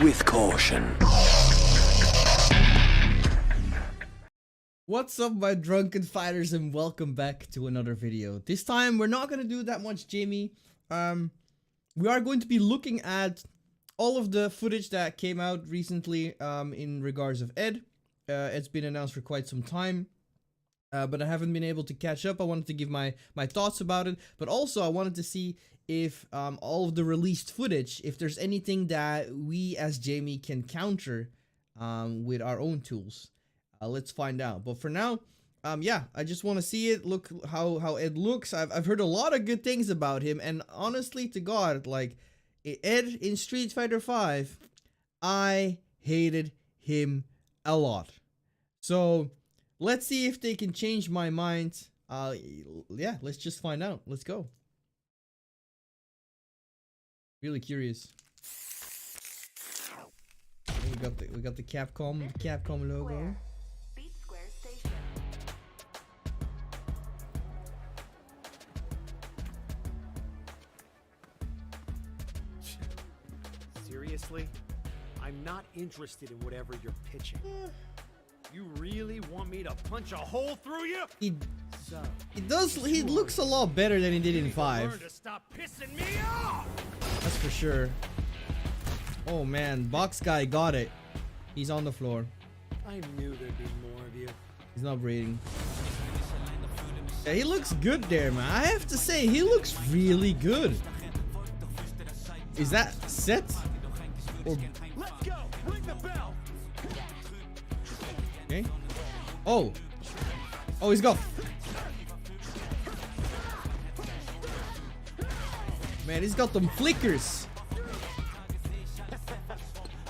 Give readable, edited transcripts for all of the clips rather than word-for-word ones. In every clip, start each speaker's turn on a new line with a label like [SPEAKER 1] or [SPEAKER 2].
[SPEAKER 1] with caution.
[SPEAKER 2] What's up, my drunken fighters, and welcome back to another video. This time we're not gonna do that much Jamie. We are going to be looking at all of the footage that came out recently in regards of Ed. It's been announced for quite some time, but I haven't been able to catch up. I wanted to give my thoughts about it, but also I wanted to see if all of the released footage, if there's anything that we as Jamie can counter with our own tools. Let's find out. But for now, yeah, I just want to see it. Look how Ed looks. I've heard a lot of good things about him, and honestly to God, like Ed in Street Fighter V, I hated him a lot. So let's see if they can change my mind. Yeah, let's just find out. Let's go. Really curious. We got the Capcom logo.
[SPEAKER 3] Seriously? I'm not interested in whatever you're pitching. You really want me to punch a hole through you?
[SPEAKER 2] He looks a lot better than he did in 5.
[SPEAKER 3] Learn to stop pissing me off.
[SPEAKER 2] That's for sure. Oh man, Box Guy got it. He's on the floor.
[SPEAKER 3] I knew there'd be more of you.
[SPEAKER 2] He's not breathing. Yeah, he looks good there, man. I have to say, he looks really good. Is that set? Or...
[SPEAKER 3] Let's go. Ring the bell.
[SPEAKER 2] Okay. Oh. Oh, he's got... Man, he's got them flickers.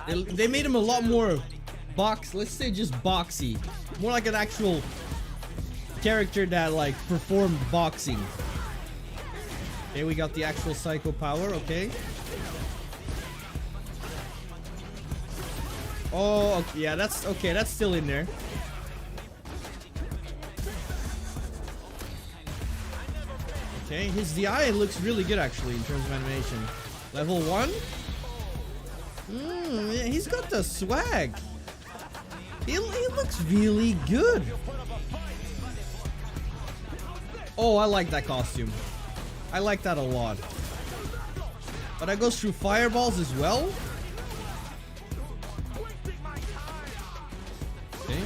[SPEAKER 2] They made him a lot more let's say just boxy. More like an actual character that like performed boxing. Okay, we got the actual psycho power, okay. Oh, okay, yeah, that's okay, that's still in there. Okay, his DI looks really good actually in terms of animation. Level 1? Yeah, he's got the swag. He looks really good. Oh, I like that costume. I like that a lot. But that goes through fireballs as well. Okay.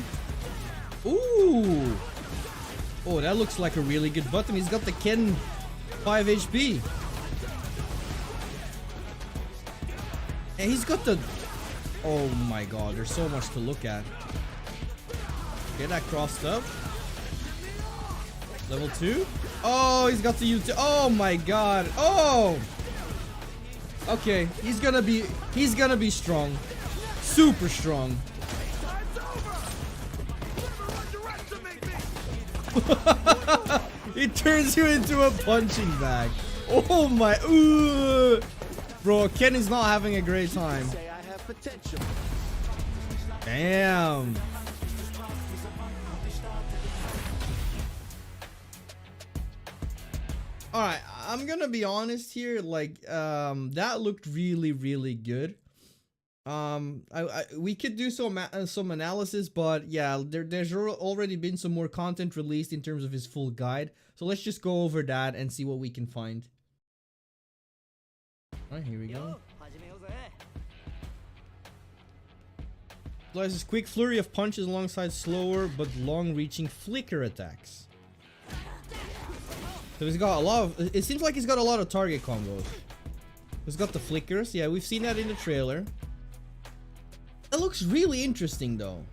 [SPEAKER 2] Ooh. Oh, that looks like a really good button. He's got the Ken 5 HP. And he's got the... Oh my god, there's so much to look at. Get that crossed up. Level 2. Oh, he's got the UT. Oh my god. Oh. Okay, he's gonna be strong. Super strong. It turns you into a punching bag. Oh my. Ooh. Bro, Ken is not having a great time. Damn. Alright, I'm gonna be honest here, like, that looked really good. We could do some analysis, but yeah, there's already been some more content released in terms of his full guide. So let's just go over that and see what we can find. Alright, here we go. Utilizes quick flurry of punches alongside slower but long-reaching flicker attacks. So he's got a lot of... It seems like he's got a lot of target combos. He's got the flickers. Yeah, we've seen that in the trailer. That looks really interesting, though.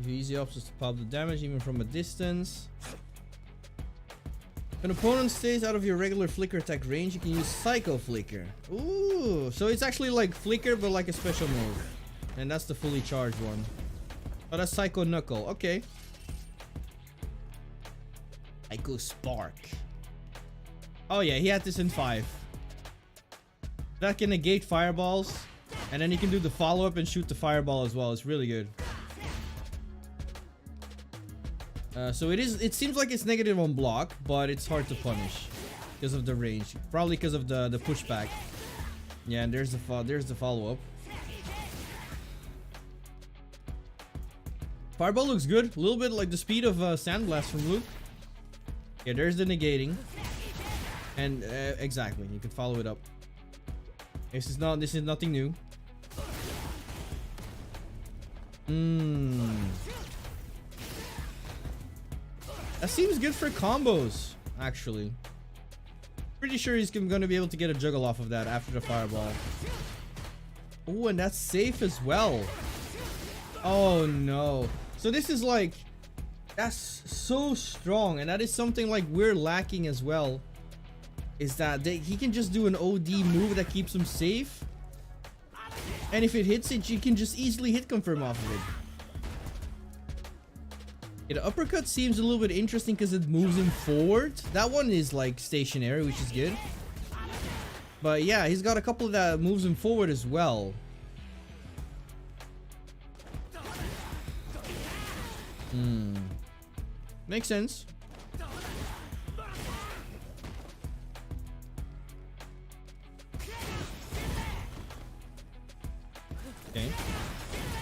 [SPEAKER 2] Easy options to pop the damage even from a distance. If an opponent stays out of your regular flicker attack range, you can use Psycho Flicker. Ooh, so it's actually like Flicker, but like a special move. And that's the fully charged one. Oh, that's Psycho Knuckle. Okay. Psycho Spark. Oh yeah, he had this in 5. That can negate fireballs. And then you can do the follow-up and shoot the fireball as well. It's really good. So it seems like it's negative on block, but it's hard to punish because of the range. Probably because of the pushback. Yeah, and there's the follow-up. Fireball looks good. A little bit like the speed of Sandblast from Luke. Yeah, there's the negating. And exactly, you can follow it up. This is nothing new. That seems good for combos, actually. Pretty sure he's gonna be able to get a juggle off of that after the fireball. Oh, and that's safe as well. Oh no. So this is like, that's so strong, and that is something like we're lacking as well. Is that he can just do an OD move that keeps him safe, and if it hits it, you can just easily hit confirm off of it. Yeah, the uppercut seems a little bit interesting because it moves him forward. That one is like stationary, which is good. But yeah, he's got a couple that moves him forward as well. Makes sense. Okay.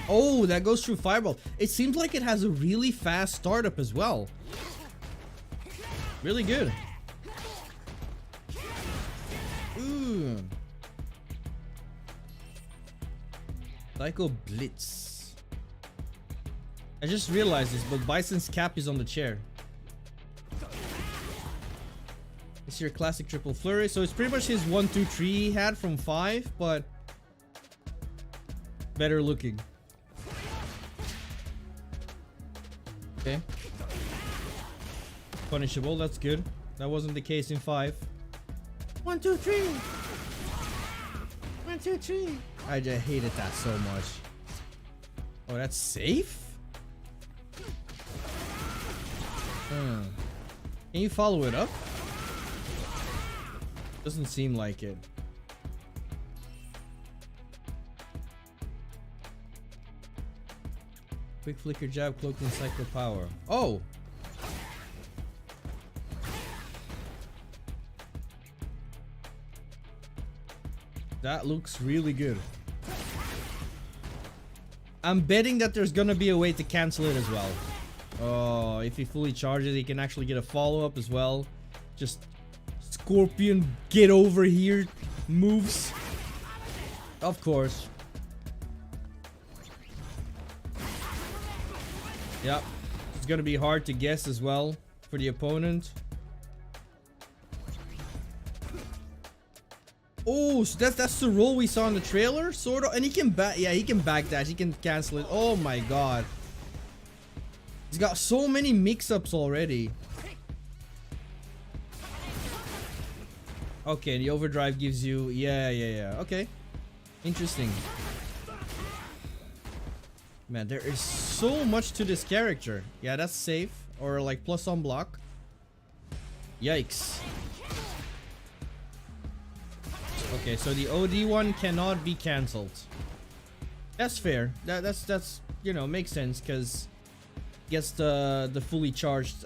[SPEAKER 2] Oh, that goes through fireball. It seems like it has a really fast startup as well. Really good. Ooh. Psycho Blitz. I just realized this, but Bison's cap is on the chair. It's your classic triple flurry. So it's pretty much his 1-2-3 he had from 5, but better looking. Okay. Punishable, that's good. That wasn't the case in 5. 1, 2, 3. 1, 2, 3. I just hated that so much. Oh, that's safe? Can you follow it up? Doesn't seem like it. Quick flicker jab, cloaked in cycle power. Oh! That looks really good. I'm betting that there's gonna be a way to cancel it as well. Oh, if he fully charges, he can actually get a follow-up as well. Just Scorpion, get over here moves. Of course. Yep. It's gonna be hard to guess as well for the opponent. Oh, so that's the roll we saw in the trailer, sort of. And he can back, yeah, he can backdash. He can cancel it. Oh my god. He's got so many mix-ups already. Okay, the overdrive gives you, yeah. Okay, interesting. Man, there is so much to this character. Yeah, that's safe, or like plus on block. Yikes. Okay, so the OD one cannot be cancelled. That's fair. That's you know, makes sense because gets the fully charged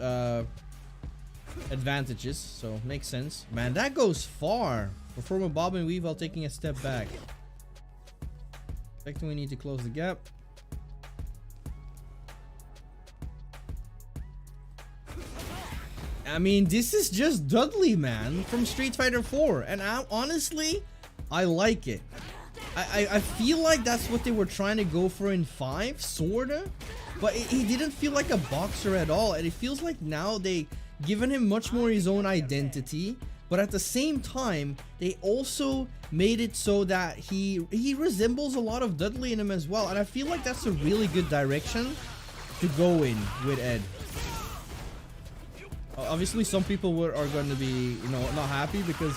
[SPEAKER 2] advantages, so makes sense. Man, that goes far. Perform a bob and weave while taking a step back. Expecting we need to close the gap. I mean, this is just Dudley, man, from Street Fighter 4, and honestly, I like it. I feel like that's what they were trying to go for in 5, sorta, but he didn't feel like a boxer at all, and it feels like now they given him much more his own identity, but at the same time, they also made it so that he resembles a lot of Dudley in him as well, and I feel like that's a really good direction to go in with Ed. Obviously, some people are going to be, you know, not happy because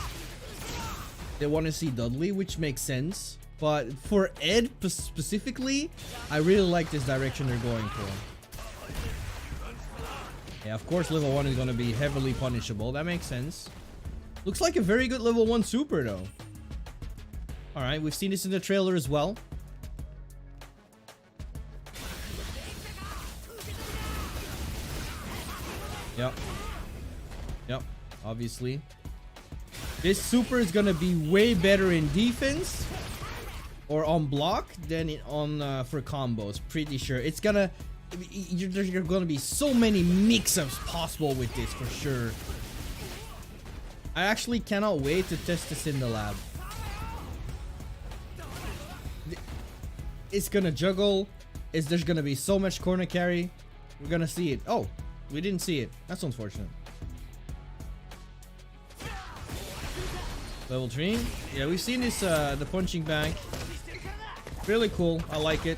[SPEAKER 2] they want to see Dudley, which makes sense. But for Ed specifically, I really like this direction they're going for. Yeah, of course, level 1 is going to be heavily punishable. That makes sense. Looks like a very good level 1 super, though. Alright, we've seen this in the trailer as well. Yep. Yep. Obviously. This super is gonna be way better in defense or on block than on for combos. Pretty sure it's gonna. You're gonna be so many mix-ups possible with this for sure. I actually cannot wait to test this in the lab. It's gonna juggle. There's gonna be so much corner carry. We're gonna see it. Oh, we didn't see it. That's unfortunate. Level 3. Yeah, we've seen this, the punching bag. Really cool. I like it.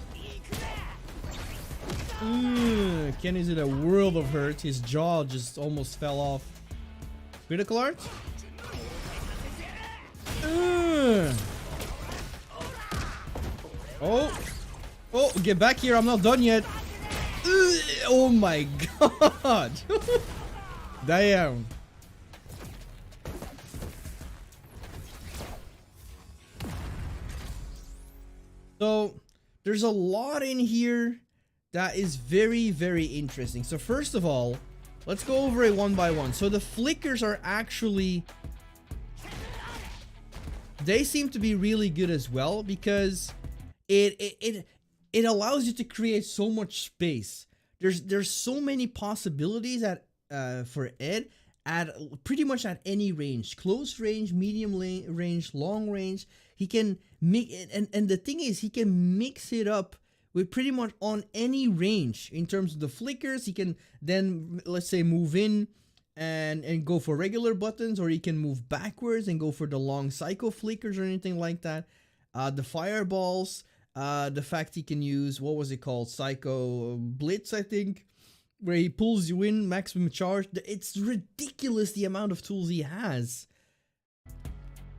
[SPEAKER 2] Kenny's in a world of hurt. His jaw just almost fell off. Critical art? Oh, get back here. I'm not done yet. Oh my god. Damn. So there's a lot in here that is very, very interesting. So first of all, let's go over it one by one. So the flickers are actually, they seem to be really good as well, because it allows you to create so much space. There's so many possibilities at for Ed at pretty much at any range, close range, medium range, long range. He can make it, and the thing is, he can mix it up with pretty much on any range in terms of the flickers. He can then, let's say, move in and go for regular buttons, or he can move backwards and go for the long psycho flickers or anything like that. The fireballs, the fact he can use, what was it called, psycho blitz, I think, where he pulls you in, maximum charge. It's ridiculous the amount of tools he has.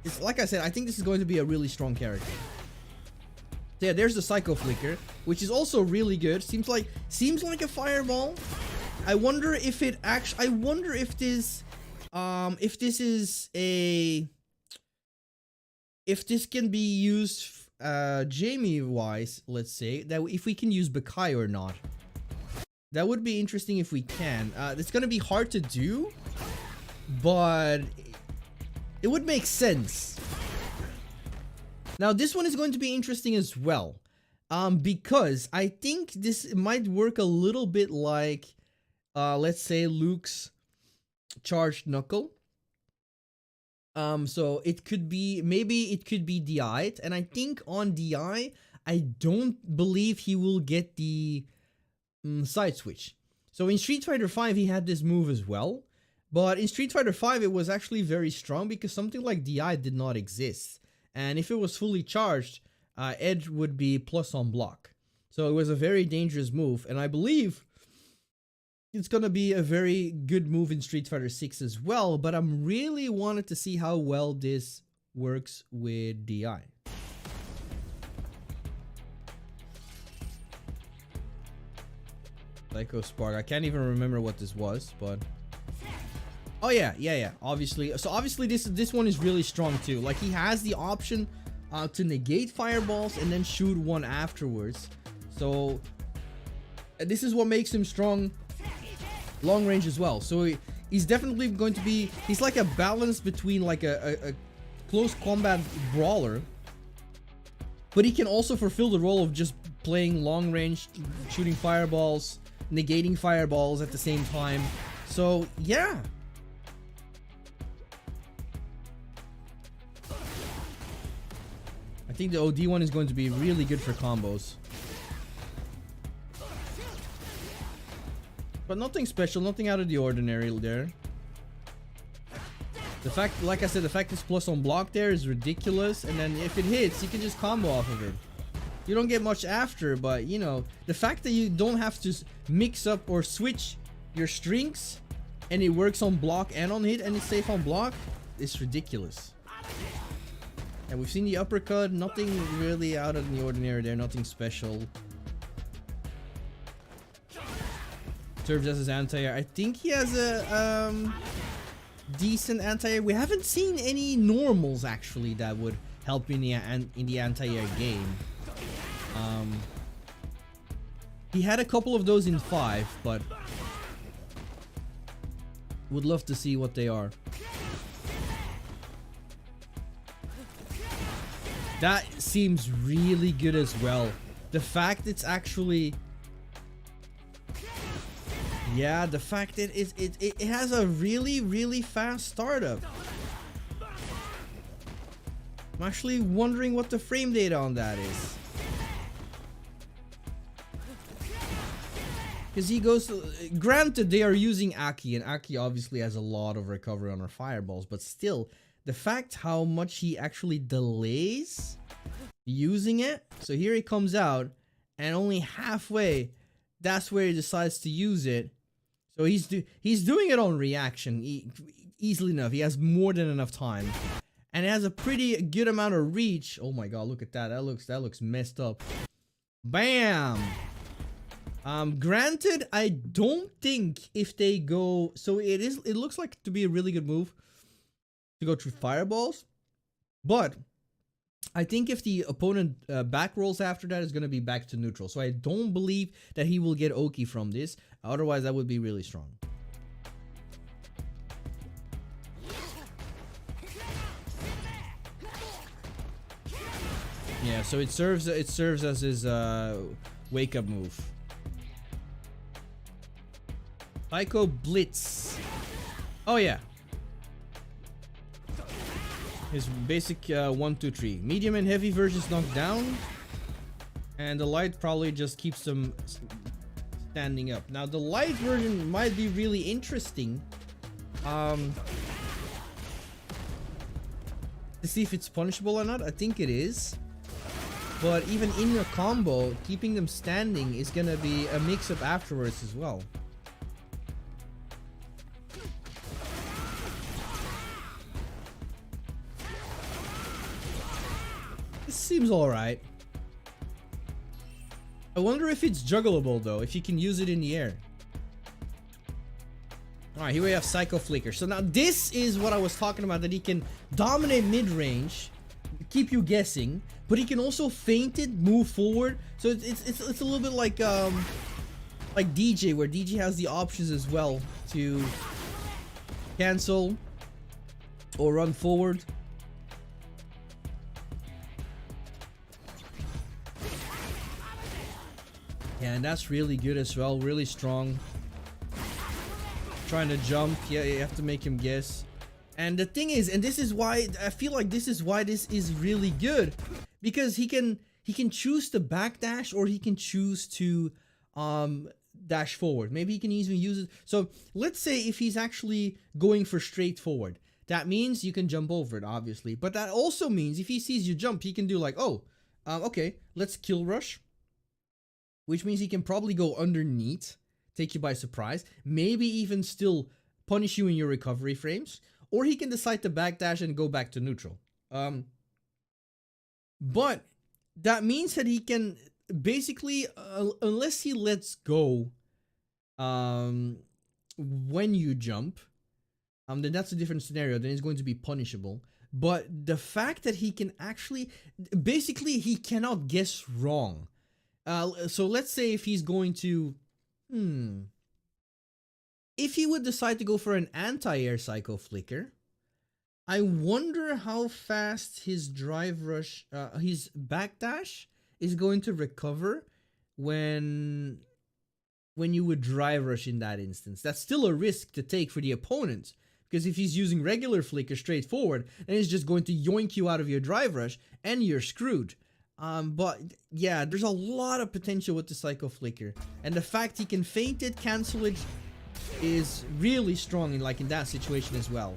[SPEAKER 2] It's like I said, I think this is going to be a really strong character. So yeah, there's the psycho flicker, which is also really good. Seems like a fireball. I wonder if it actually. I wonder if this is a. If this can be used, Jamie wise, let's say that if we can use Bakai or not. That would be interesting if we can. It's gonna be hard to do, but it would make sense. Now this one is going to be interesting as well, because I think this might work a little bit like, let's say, Luke's charged knuckle. So it could be, maybe it could be DI'd, and I think on DI, I don't believe he will get the side switch. So in Street Fighter V, he had this move as well, but in Street Fighter V, it was actually very strong because something like DI did not exist. And if it was fully charged, Edge would be plus on block. So it was a very dangerous move, and I believe it's gonna be a very good move in Street Fighter 6 as well, but I'm really wanted to see how well this works with DI. Psycho Spark. I can't even remember what this was, but oh yeah. Obviously, so obviously this one is really strong too. Like, he has the option to negate fireballs and then shoot one afterwards. So this is what makes him strong long range as well. So he's definitely going to be. He's like a balance between like a close combat brawler, but he can also fulfill the role of just playing long range, shooting fireballs, negating fireballs at the same time. So yeah. I think the OD one is going to be really good for combos. But nothing special, nothing out of the ordinary there. The fact, like I said, the fact it's plus on block there is ridiculous. And then if it hits, you can just combo off of it. You don't get much after, but you know, the fact that you don't have to mix up or switch your strings and it works on block and on hit and it's safe on block, is ridiculous. And we've seen the uppercut, nothing really out of the ordinary there, nothing special. Serves as his anti-air. I think he has a decent anti-air. We haven't seen any normals actually that would help in the anti-air game. He had a couple of those in 5, but Would love to see what they are. That seems really good as well. The fact it's actually... Yeah, the fact that it has a really, really fast startup. I'm actually wondering what the frame data on that is. Because he goes to, granted they are using Aki, and Aki obviously has a lot of recovery on her fireballs, but still, the fact how much he actually delays using it. So here he comes out, and only halfway, that's where he decides to use it. So he's doing it on reaction easily enough. He has more than enough time, and it has a pretty good amount of reach. Oh my god, look at that! That looks messed up. Bam. Granted, I don't think if they go, so it looks like to be a really good move to go through fireballs, but I think if the opponent back rolls after that, is going to be back to neutral. So I don't believe that he will get Oki from this. Otherwise, that would be really strong. Yeah, so it serves as his wake up move. Psycho Blitz. Oh yeah. His basic 1, 2, 3. Medium and heavy versions knocked down, and the light probably just keeps them standing up. Now the light version might be really interesting. To see if it's punishable or not. I think it is. But even in your combo, keeping them standing is gonna be a mix-up afterwards as well. Seems alright. I wonder if it's juggleable though, if you can use it in the air. Alright, here we have Psycho Flicker. So now this is what I was talking about, that he can dominate mid-range, keep you guessing, but he can also feint it, move forward. So it's a little bit like DJ, where DJ has the options as well to cancel or run forward. Yeah, and that's really good as well, really strong. Trying to jump, yeah, you have to make him guess. And the thing is, and this is why I feel like this is why this is really good, because he can choose to backdash, or he can choose to dash forward. Maybe he can even use it. So let's say if he's actually going for straight forward, that means you can jump over it, obviously. But that also means if he sees you jump, he can do like, oh, okay, let's kill rush. Which means he can probably go underneath, take you by surprise, maybe even still punish you in your recovery frames, or he can decide to backdash and go back to neutral. But that means that he can basically, unless he lets go when you jump, then that's a different scenario, then it's going to be punishable. But the fact that he can actually, basically he cannot guess wrong. So let's say if he's going to, if he would decide to go for an anti-air Psycho Flicker, I wonder how fast his drive rush, his backdash is going to recover when you would drive rush in that instance. That's still a risk to take for the opponent, because if he's using regular Flicker straight forward, then he's just going to yoink you out of your drive rush and you're screwed. But yeah, there's a lot of potential with the Psycho Flicker, and the fact he can feint it, cancel it, is really strong in that situation as well.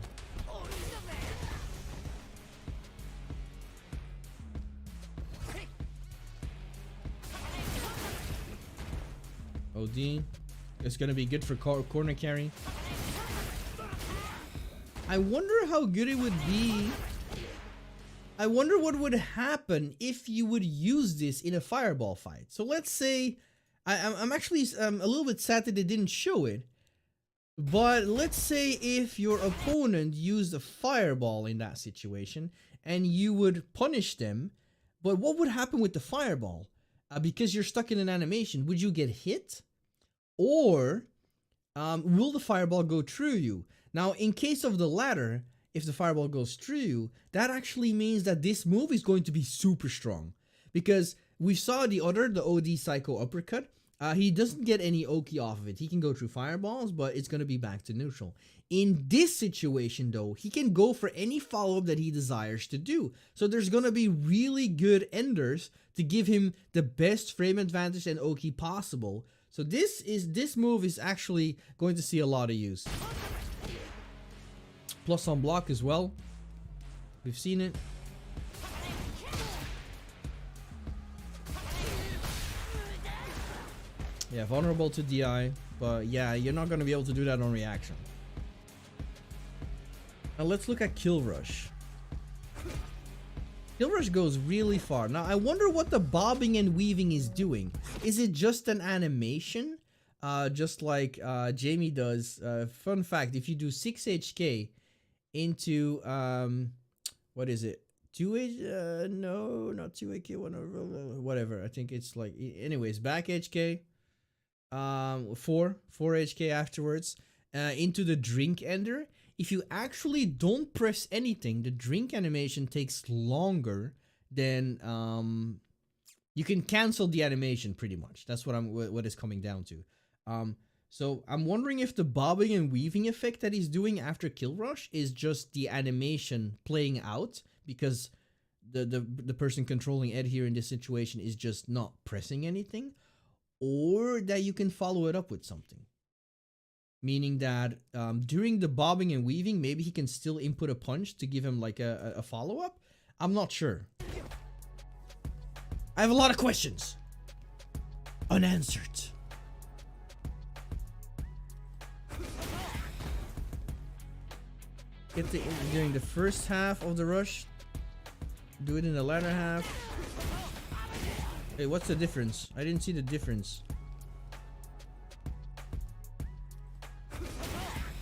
[SPEAKER 2] OD, it's gonna be good for corner carry. I wonder how good it would be. I wonder what would happen if you would use this in a fireball fight. So let's say, I'm actually a little bit sad that they didn't show it, but let's say if your opponent used a fireball in that situation and you would punish them, but what would happen with the fireball? Because you're stuck in an animation, would you get hit? Or will the fireball go through you? Now, in case of the latter, if the fireball goes through you, that actually means that this move is going to be super strong. Because we saw the OD Psycho Uppercut. He doesn't get any Oki off of it. He can go through fireballs, but it's going to be back to neutral. In this situation, though, he can go for any follow-up that he desires to do. So there's going to be really good enders to give him the best frame advantage and Oki possible. So this move is actually going to see a lot of use. Plus on block as well. We've seen it. Yeah, vulnerable to DI, but yeah, you're not going to be able to do that on reaction. Now let's look at Kill Rush. Kill Rush goes really far. Now I wonder what the bobbing and weaving is doing. Is it just an animation? Just like Jamie does. Fun fact, if you do 6 HK into, what is it? 2H, no, not 2HK, whatever. I think it's like, anyways, back HK. 4 HK afterwards, into the drink ender. If you actually don't press anything, the drink animation takes longer than you can cancel the animation pretty much. That's what it's coming down to. So I'm wondering if the bobbing and weaving effect that he's doing after Kill Rush is just the animation playing out because the person controlling Ed here in this situation is just not pressing anything. Or that you can follow it up with something. Meaning that during the bobbing and weaving, maybe he can still input a punch to give him like a follow-up. I'm not sure. I have a lot of questions. Unanswered. Get the during the first half of the rush. Do it in the latter half. Hey, what's the difference? I didn't see the difference.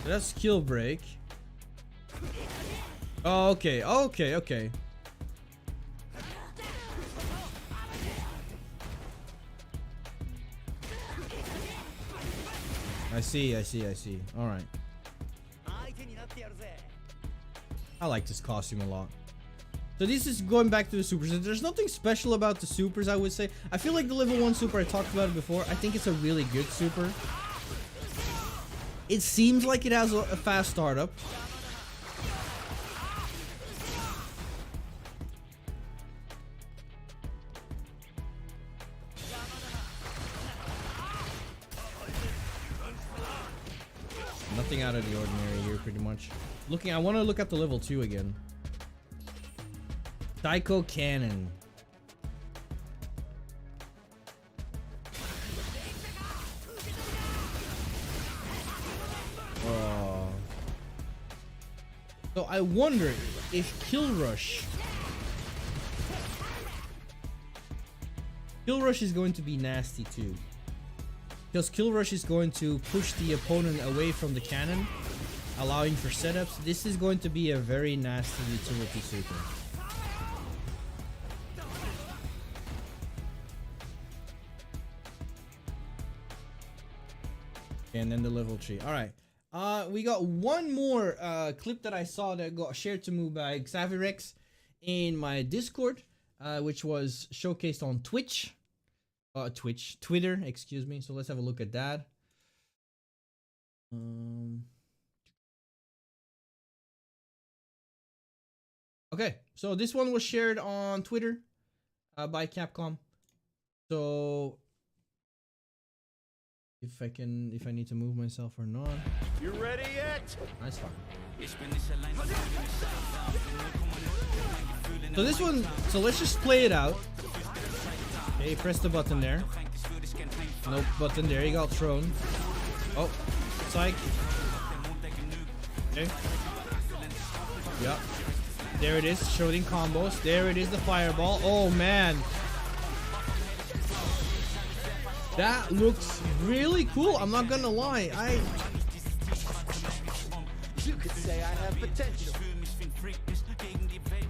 [SPEAKER 2] That's kill break. Oh, okay, okay. I see. All right. I like this costume a lot. So this is going back to the supers. There's nothing special about the supers, I would say. I feel like the level 1 super, I talked about it before. I think it's a really good super. It seems like it has a fast startup. Nothing out of the ordinary here, pretty much. I want to look at the level 2 again. Psycho Cannon. Oh. So I wonder if Kill Rush is going to be nasty too. Because Kill Rush is going to push the opponent away from the cannon, allowing for setups. This is going to be a very nasty utility super. And then the level 3. All right. We got one more clip that I saw that got shared to me by Xavirex in my Discord, which was showcased on Twitter, excuse me. So let's have a look at that. Okay, so this one was shared on Twitter by Capcom. So if I need to move myself or not.
[SPEAKER 3] You ready yet?
[SPEAKER 2] Nice one. So this one, so let's just play it out. Okay, press the button there. Nope, button there, he got thrown. Oh, psych. Okay. Yep. There it is, shooting combos. There it is, the fireball. Oh man. That looks really cool, I'm not gonna lie.
[SPEAKER 3] You could say I have potential.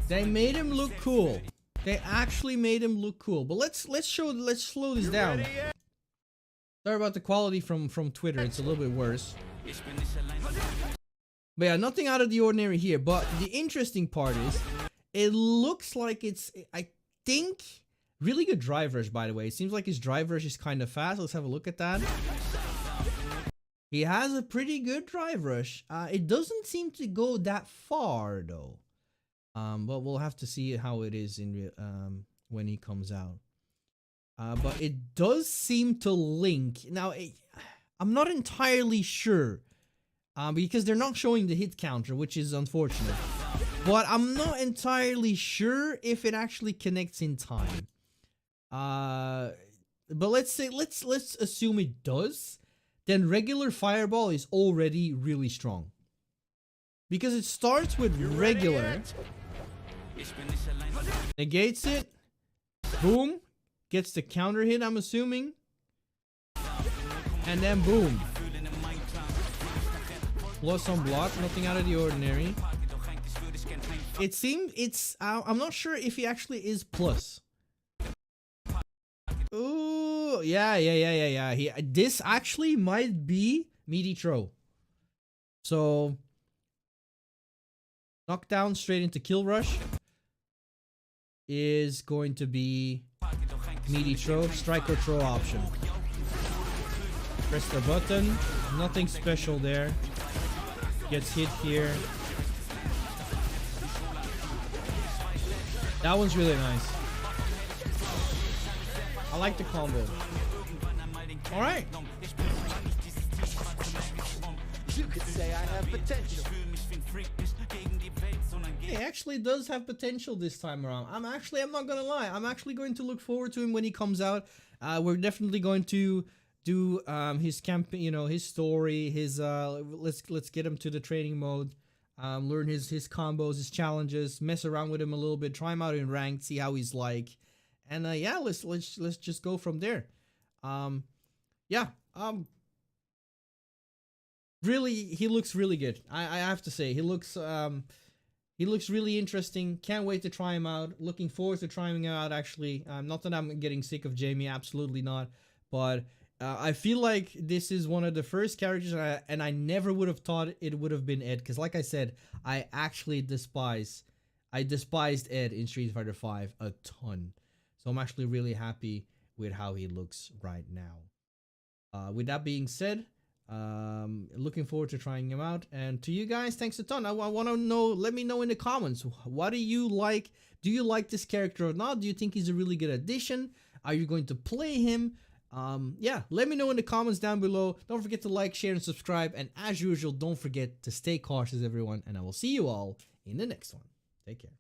[SPEAKER 2] They made him look cool. They actually made him look cool. But let's slow this down. Sorry about the quality from Twitter. It's a little bit worse. But yeah, nothing out of the ordinary here. But the interesting part is, it looks like it's, I think, really good drive rush, by the way. It seems like his drive rush is kind of fast. Let's have a look at that. He has a pretty good drive rush. It doesn't seem to go that far, though. But we'll have to see how it is in when he comes out. But it does seem to link. Now, I'm not entirely sure. Because they're not showing the hit counter, which is unfortunate. But I'm not entirely sure if it actually connects in time. But let's assume it does. Then regular fireball is already really strong. Because it starts with regular. Negates it. Boom. Gets the counter hit, I'm assuming. And then boom. Plus some block, nothing out of the ordinary. It seems it's, I'm not sure if he actually is plus. Ooh, yeah. This actually might be meaty throw. So, knockdown straight into kill rush is going to be meaty throw, strike or throw option. Press the button, nothing special there. Gets hit here. That one's really nice. I like the combo. Alright.
[SPEAKER 1] You could say I have potential.
[SPEAKER 2] He actually does have potential this time around. I'm not gonna lie. I'm actually going to look forward to him when he comes out. We're definitely going to do his campaign, you know, his story, his let's get him to the training mode, learn his combos, his challenges, mess around with him a little bit, try him out in ranked, see how he's like, and yeah, let's just go from there. Really, he looks really good. I have to say, he looks really interesting. Can't wait to try him out. Looking forward to trying him out, actually. Not that I'm getting sick of Jamie, absolutely not, but I feel like this is one of the first characters, and I never would have thought it would have been Ed, because like I said, I actually despised Ed in Street Fighter V a ton. So I'm actually really happy with how he looks right now. With that being said, looking forward to trying him out, and to you guys, thanks a ton. I want to know, let me know in the comments, what do you like? Do you like this character or not? Do you think he's a really good addition? Are you going to play him? Yeah, let me know in the comments down below. Don't forget to like, share, and subscribe, and as usual, don't forget to stay cautious, everyone, and I will see you all in the next one. Take care.